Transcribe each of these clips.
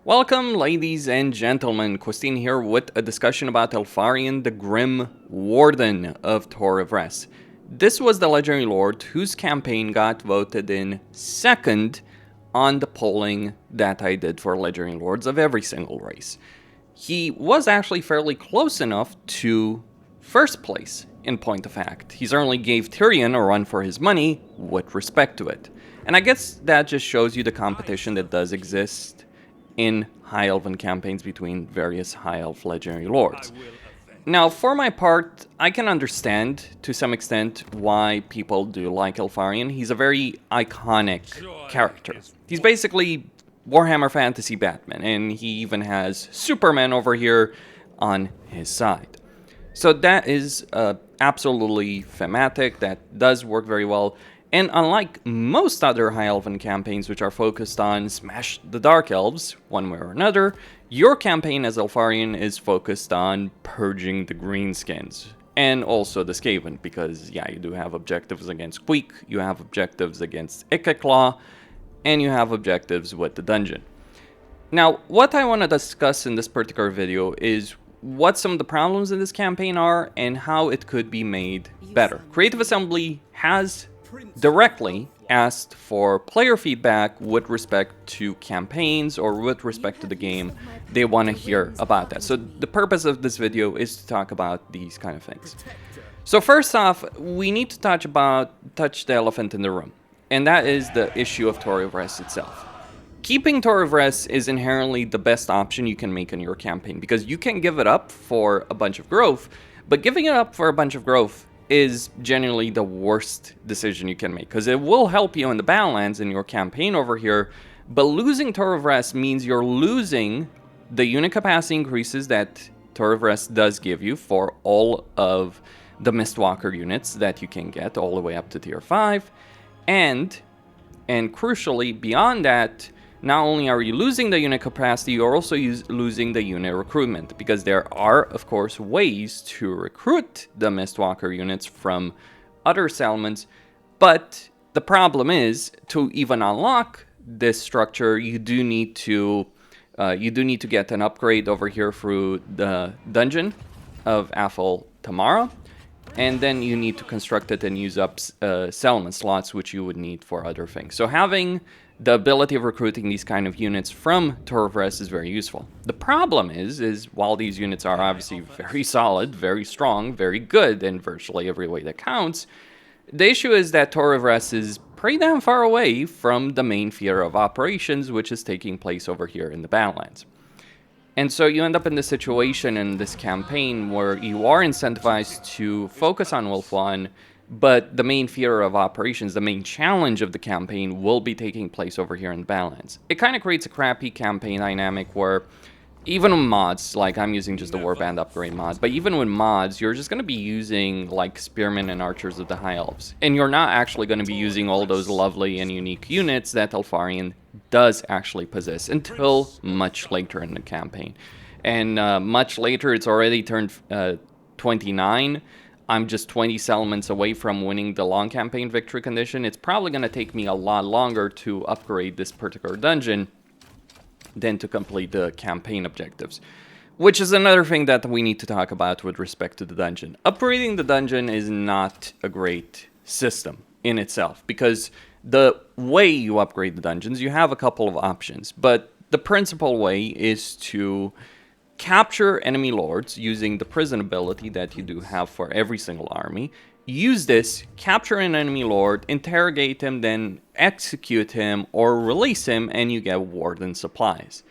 Welcome, ladies and gentlemen. Christine here with a discussion about Eltharion, the Grim Warden of Tor of Rest. This was the legendary lord whose campaign got voted in second on the polling that I did for legendary lords of every single race. He was actually fairly close enough to first place, in point of fact. He certainly gave Tyrion a run for his money with respect to it. And I guess that just shows you the competition that does exist in High Elven campaigns between various High Elf legendary lords. Now, for my part, I can understand, to some extent, why people do like Eltharion. He's a very iconic character. He's basically Warhammer Fantasy Batman, and he even has Superman over here on his side. So that is absolutely thematic, that does work very well. And unlike most other High Elven campaigns which are focused on smash the Dark Elves, one way or another, your campaign as Eltharion is focused on purging the Greenskins. And also the Skaven, because yeah, you do have objectives against Queek, you have objectives against Ikeclaw, and you have objectives with the dungeon. Now, what I want to discuss in this particular video is what some of the problems in this campaign are and how it could be made better. Creative Assembly has directly asked for player feedback with respect to campaigns or with respect to the game. They want to hear about that. So the purpose of this video is to talk about these kind of things. So first off, we need to touch the elephant in the room, and that is the issue of Tor of Rest itself. Keeping Tor of Rest is inherently the best option you can make in your campaign, because you can give it up for a bunch of growth, but giving it up for a bunch of growth is genuinely the worst decision you can make, because it will help you in the Battlelands in your campaign over here, but losing Tor of Rest means you're losing the unit capacity increases that Tor of Rest does give you for all of the Mistwalker units that you can get all the way up to tier 5, and crucially beyond that, not only are you losing the unit capacity, you're also losing the unit recruitment, because there are, of course, ways to recruit the Mistwalker units from other settlements, but the problem is, to even unlock this structure, you do need to get an upgrade over here through the dungeon of Athel Tamara, and then you need to construct it and use up settlement slots, which you would need for other things. So having the ability of recruiting these kind of units from Tor of Rest is very useful. The problem is while these units are obviously very solid, very strong, very good in virtually every way that counts, the issue is that Tor of Rest is pretty damn far away from the main theater of operations, which is taking place over here in the Battlelands. And so you end up in this situation in this campaign where you are incentivized to focus on Wolf 1, but the main theater of operations, the main challenge of the campaign, will be taking place over here in the Battlelands. It kind of creates a crappy campaign dynamic where, even with mods, like I'm using just the Warband upgrade mod, but even with mods, you're just going to be using like Spearmen and Archers of the High Elves. And you're not actually going to be using all those lovely and unique units that Eltharion does actually possess until much later in the campaign. And much later, it's already turned 29. I'm just 20 settlements away from winning the long campaign victory condition. It's probably going to take me a lot longer to upgrade this particular dungeon than to complete the campaign objectives, which is another thing that we need to talk about with respect to the dungeon. Upgrading the dungeon is not a great system in itself, because the way you upgrade the dungeons, you have a couple of options, but the principal way is to capture enemy lords using the prison ability that you do have for every single army. Use this, capture an enemy lord, interrogate him, then execute him or release him, and you get warden supplies.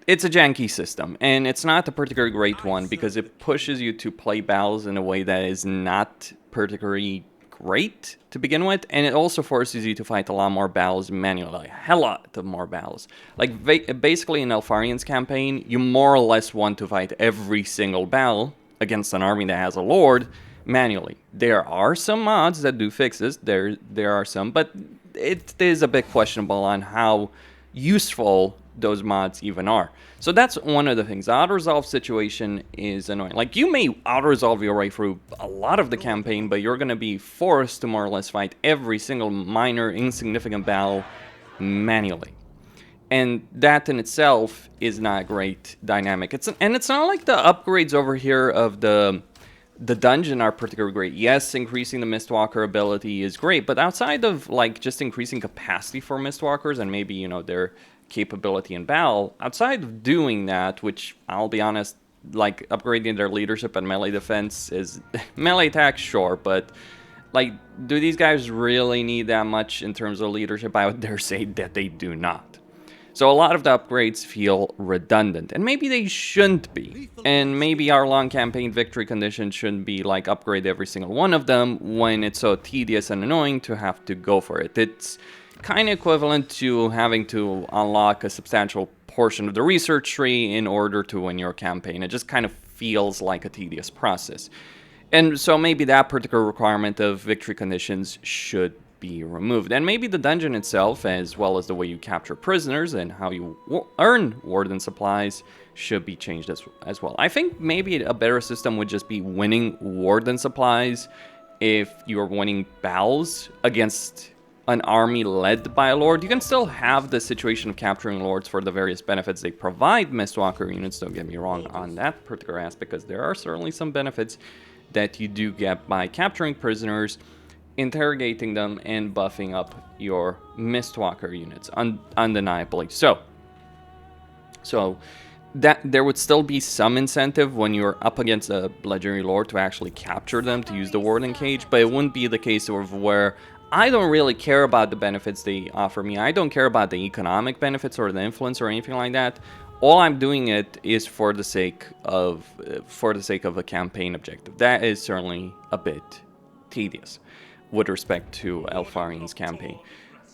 It's a janky system, and it's not a particularly great one because it pushes you to play battles in a way that is not particularly great to begin with, and it also forces you to fight a lot more battles manually, a hell lot of more battles. Like basically in Eltharion's campaign, you more or less want to fight every single battle against an army that has a lord manually. There are some mods that do fix this, there are some, but it is a bit questionable on how useful those mods even are. So that's one of the things. The auto-resolve situation is annoying. Like, you may auto-resolve your way through a lot of the campaign, but you're going to be forced to more or less fight every single minor, insignificant battle manually. And that in itself is not a great dynamic. And it's not like the upgrades over here of the dungeon are particularly great. Yes, increasing the Mistwalker ability is great, but outside of like just increasing capacity for Mistwalkers and maybe, you know, their capability in battle, outside of doing that, which I'll be honest, like upgrading their leadership and melee defense is melee attack, sure, but like, do these guys really need that much in terms of leadership? I would dare say that they do not. So a lot of the upgrades feel redundant, and maybe they shouldn't be. And maybe our long campaign victory conditions shouldn't be like upgrade every single one of them when it's so tedious and annoying to have to go for it. It's kind of equivalent to having to unlock a substantial portion of the research tree in order to win your campaign. It just kind of feels like a tedious process. And so maybe that particular requirement of victory conditions should be removed. And maybe the dungeon itself, as well as the way you capture prisoners and how you earn warden supplies, should be changed as well. I think maybe a better system would just be winning warden supplies if you're winning battles against an army led by a lord. You can still have the situation of capturing lords for the various benefits they provide Mistwalker units, don't get me wrong on that particular aspect, because there are certainly some benefits that you do get by capturing prisoners, interrogating them, and buffing up your Mistwalker units, undeniably. So that there would still be some incentive when you're up against a legendary lord to actually capture them, to use the warden cage, but it wouldn't be the case of where I don't really care about the benefits they offer me. I don't care about the economic benefits or the influence or anything like that. All I'm doing it is for the sake of a campaign objective. That is certainly a bit tedious with respect to Eltharion's campaign.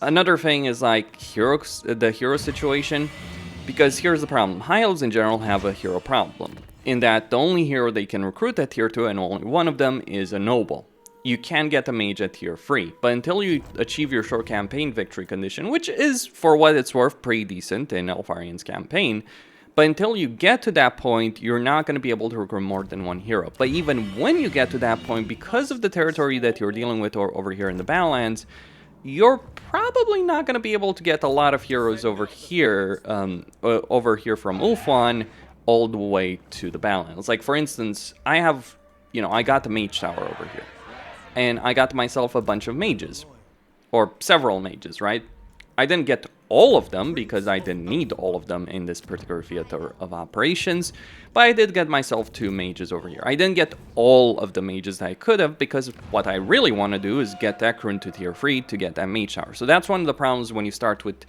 Another thing is like the hero situation, because here's the problem. High Elves in general have a hero problem, in that the only hero they can recruit at tier 2, and only one of them, is a noble. You can get a mage at tier 3, but until you achieve your short campaign victory condition, which is, for what it's worth, pretty decent in Eltharion's campaign, but until you get to that point, you're not going to be able to recruit more than one hero. But even when you get to that point, because of the territory that you're dealing with over here in the Battlelands, you're probably not going to be able to get a lot of heroes over here from Ulthuan all the way to the Battlelands. Like, for instance, I got the Mage Tower over here, and I got myself a bunch of mages, or several mages, right? I didn't get all of them because I didn't need all of them in this particular theater of operations, but I did get myself 2 mages over here. I didn't get all of the mages that I could have, because what I really want to do is get that rune to tier 3 to get that mage tower. So that's one of the problems when you start with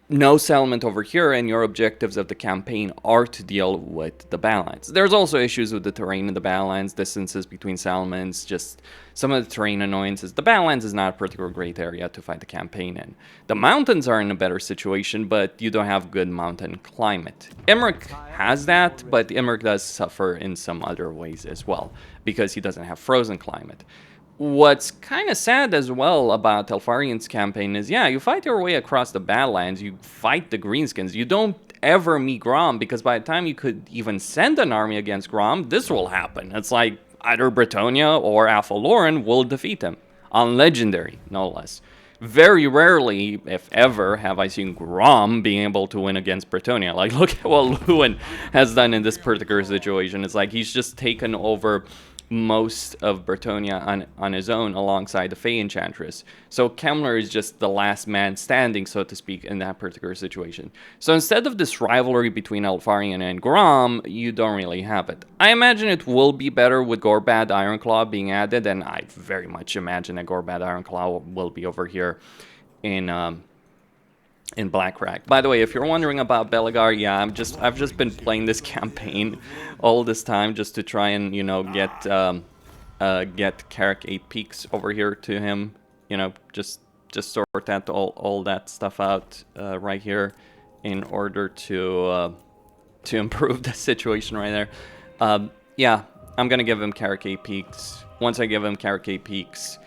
no settlement over here and your objectives of the campaign are to deal with the Battlelands. There's also issues with the terrain in the Battlelands, distances between settlements, just some of the terrain annoyances. The Battlelands is not a particularly great area to fight the campaign in. The mountains are in a better situation, but you don't have good mountain climate. Emmerich has that, but Emmerich does suffer in some other ways as well, because he doesn't have frozen climate. What's kind of sad as well about Eltharion's campaign is, yeah, you fight your way across the Badlands, you fight the Greenskins, you don't ever meet Grom, because by the time you could even send an army against Grom, this will happen. It's like either Bretonnia or Lorem will defeat him, on Legendary, no less. Very rarely, if ever, have I seen Grom being able to win against Bretonnia. Like, look at what Lewin has done in this particular situation. It's like he's just taken over most of Bretonnia on his own alongside the Fey Enchantress. So Kemmler is just the last man standing, so to speak, in that particular situation. So instead of this rivalry between Eltharion and Grom, you don't really have it. I imagine it will be better with Gorbad Ironclaw being added, and I very much imagine that Gorbad Ironclaw will be over here in Black-Rak. By the way, if you're wondering about Belegar, yeah, I've just been playing this campaign all this time just to try and, you know, get Carrick 8 Peaks over here to him, you know, just sort that all that stuff out right here in order to improve the situation right there. Yeah, I'm gonna give him Carrick 8 Peaks. Once I give him Carrick 8 Peaks,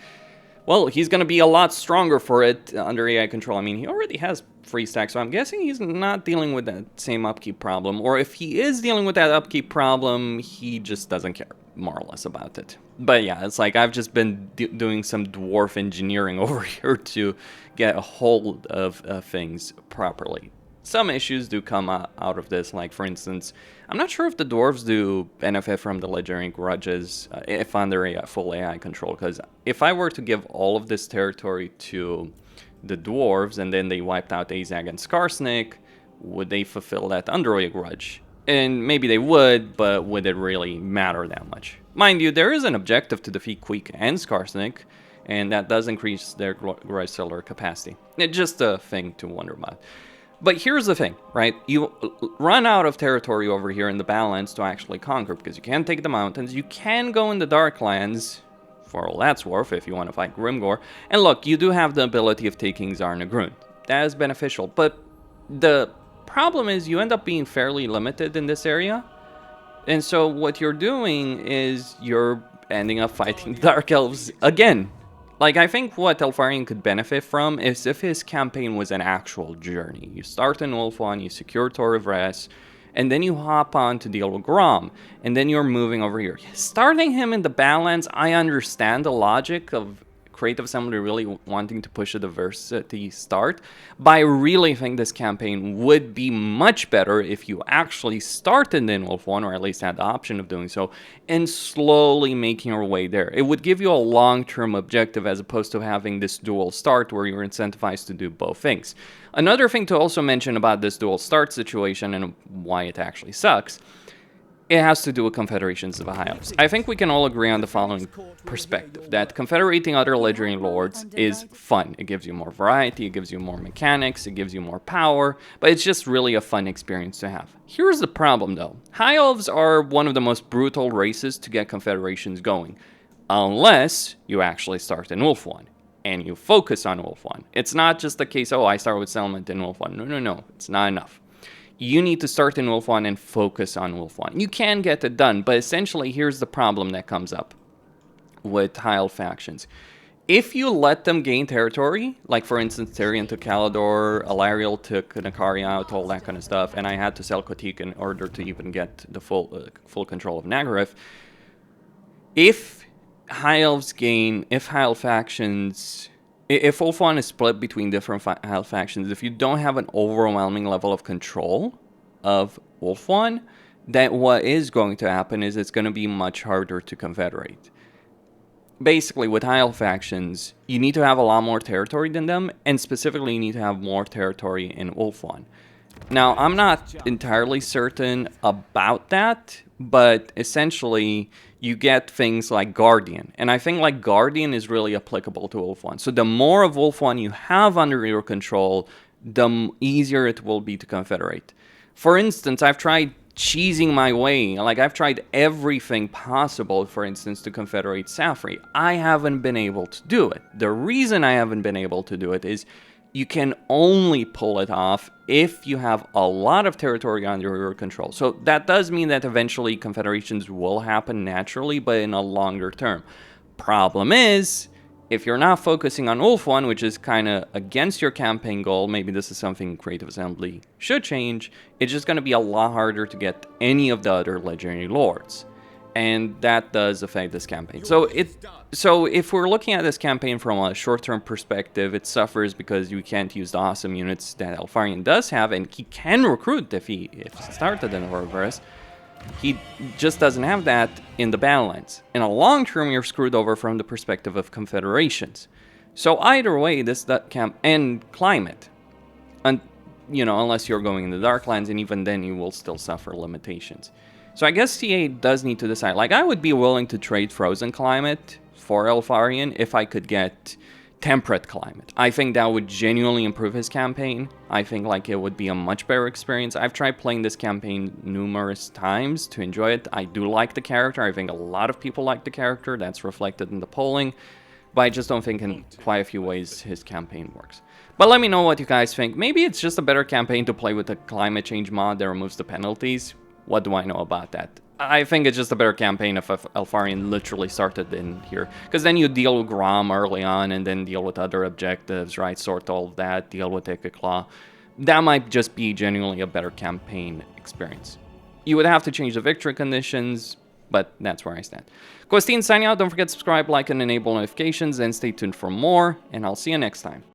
well, he's going to be a lot stronger for it under AI control. I mean, he already has free stack, so I'm guessing he's not dealing with that same upkeep problem. Or if he is dealing with that upkeep problem, he just doesn't care, more or less, about it. But yeah, it's like I've just been doing some dwarf engineering over here to get a hold of things properly. Some issues do come out of this, like for instance, I'm not sure if the dwarves do benefit from the legendary grudges if under a full AI control, because if I were to give all of this territory to the dwarves and then they wiped out Azag and Skarsnik, would they fulfill that under a grudge? And maybe they would, but would it really matter that much? Mind you, there is an objective to defeat Queek and Skarsnik, and that does increase their grudge seller capacity. It's just a thing to wonder about. But here's the thing, right? You run out of territory over here in the balance to actually conquer, because you can't take the mountains. You can go in the Darklands, for all that's worth, if you want to fight Grimgor. And look, you do have the ability of taking Zarnagrund. That is beneficial, but the problem is you end up being fairly limited in this area. And so what you're doing is you're ending up fighting Dark Elves again. Like, I think what Eltharion could benefit from is if his campaign was an actual journey. You start in Ulthuan, you secure Tor of Res, and then you hop on to deal with Grom, and then you're moving over here. Starting him in the Badlands, I understand the logic of Creative Assembly really wanting to push a diversity start, but I really think this campaign would be much better if you actually started in Wolf 1, or at least had the option of doing so, and slowly making your way there. It would give you a long-term objective as opposed to having this dual start where you're incentivized to do both things. Another thing to also mention about this dual start situation and why it actually sucks, it has to do with confederations of High Elves. I think we can all agree on the following perspective, that confederating other legendary lords is fun. It gives you more variety, it gives you more mechanics, it gives you more power, but it's just really a fun experience to have. Here's the problem though. High Elves are one of the most brutal races to get confederations going, unless you actually start in Wolf 1 and you focus on Wolf 1. It's not just the case, oh, I start with Settlement in Wolf 1. No, it's not enough. You need to start in Wolf 1 and focus on Wolf 1. You can get it done, but essentially here's the problem that comes up with High Elf factions. If you let them gain territory, like for instance Tyrion took Calador, Alariel took Nakari out, all that kind of stuff, and I had to sell Kotik in order to even get the full control of Nagaryth. If High Elves gain, if High Elf factions... If Wolf 1 is split between different High Elf factions, if you don't have an overwhelming level of control of Wolf 1, then what is going to happen is it's going to be much harder to confederate. Basically, with High Elf factions, you need to have a lot more territory than them, and specifically you need to have more territory in Wolf 1. Now, I'm not entirely certain about that, but essentially you get things like Guardian, and I think like Guardian is really applicable to Wolf 1. So the more of Wolf 1 you have under your control, the easier it will be to confederate. For instance, I've tried cheesing my way, like I've tried everything possible, for instance, to confederate Safri. I haven't been able to do it. The reason I haven't been able to do it is you can only pull it off if you have a lot of territory under your control. So that does mean that eventually confederations will happen naturally, but in a longer term. Problem is, if you're not focusing on Wolf 1, which is kind of against your campaign goal, maybe this is something Creative Assembly should change, it's just going to be a lot harder to get any of the other legendary lords. And that does affect this campaign. So if we're looking at this campaign from a short-term perspective, it suffers because you can't use the awesome units that Eltharion does have, and he can recruit if he started in Horrorverse. He just doesn't have that in the Badlands. In a long term, you're screwed over from the perspective of confederations. So either way, this camp and climate, and unless you're going in the Darklands, and even then you will still suffer limitations. So I guess CA does need to decide. Like, I would be willing to trade frozen climate for Eltharion if I could get temperate climate. I think that would genuinely improve his campaign. I think like it would be a much better experience. I've tried playing this campaign numerous times to enjoy it. I do like the character. I think a lot of people like the character. That's reflected in the polling. But I just don't think in quite a few ways his campaign works. But let me know what you guys think. Maybe it's just a better campaign to play with the climate change mod that removes the penalties. What do I know about that? I think it's just a better campaign if Eltharion literally started in here. Because then you deal with Grom early on and then deal with other objectives, right? Sort all of that, deal with Ikeclaw. That might just be genuinely a better campaign experience. You would have to change the victory conditions, but that's where I stand. Costin signing out. Don't forget to subscribe, like, and enable notifications, and stay tuned for more. And I'll see you next time.